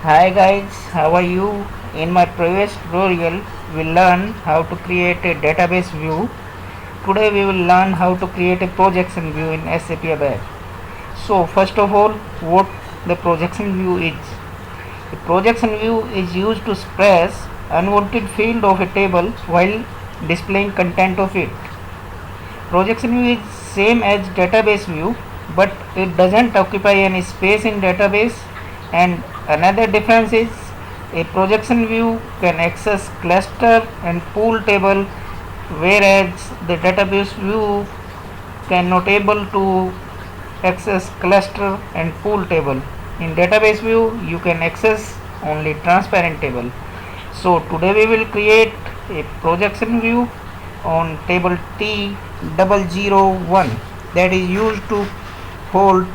Hi guys, how are you? In my previous tutorial, we learned how to create a database view. Today we will learn how to create a projection view in SAP ABAP. So first of all, what the projection view is? A projection view is used to express unwanted field of a table while displaying content of it. Projection view is same as database view, but it doesn't occupy any space in database. And another difference is a projection view can access cluster and pool table, whereas the database view cannot able to access cluster and pool table. In database view you can access only transparent table. So today we will create a projection view on table T001 that is used to hold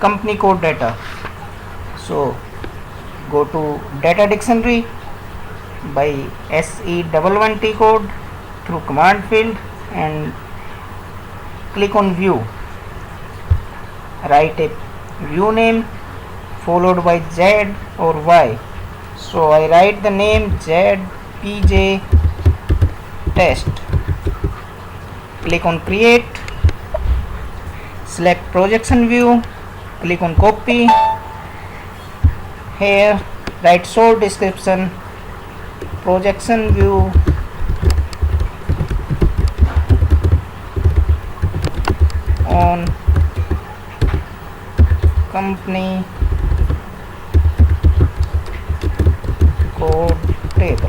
company code data. So go to data dictionary by SE11T code through command field and click on view. Write a view name followed by Z or Y. So I write the name ZPJ test. Click on create, select projection view, click on copy. Here write short description, projection view on company code table.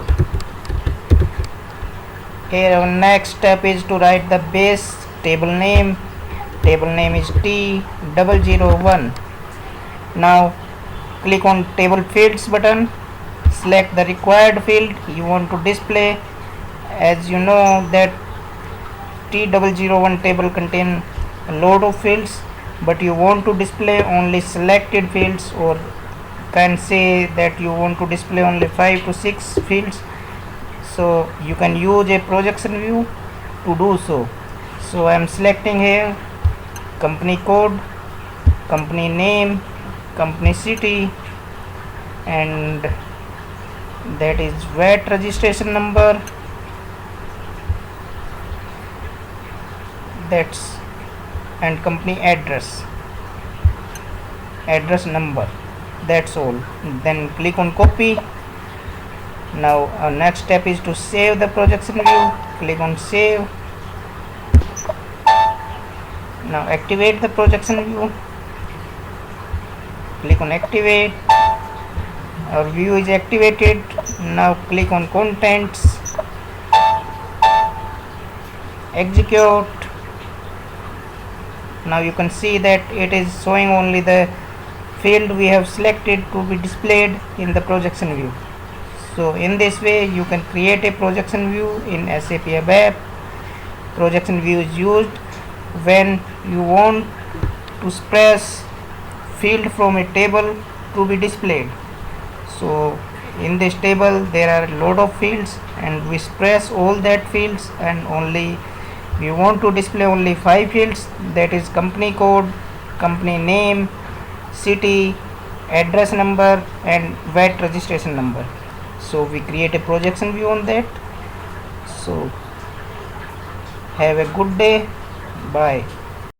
Here our next step is to write the base table name. Table name is T001. Now click on table fields button, select the required field you want to display. As you know that T001 table contain a lot of fields, but you want to display only selected fields, or can say that you want to display only 5 to 6 fields. So you can use a projection view to do so. So I am selecting here company code, company name, company city, and that is VAT registration number. That's and company address number. That's all. Then click on copy. Now our next step is to save the projection view. Click on save. Now activate the projection view. Click on activate. Our view is activated. Now click on contents, execute. Now you can see that it is showing only the field we have selected to be displayed in the projection view. So in this way you can create a projection view in SAP ABAP. Projection view is used when you want to express field from a table to be displayed. So in this table there are a lot of fields and we express all that fields, and only we want to display only 5 fields, that is company code, company name, city, address number, and VAT registration number. So we create a projection view on that. So have a good day. Bye.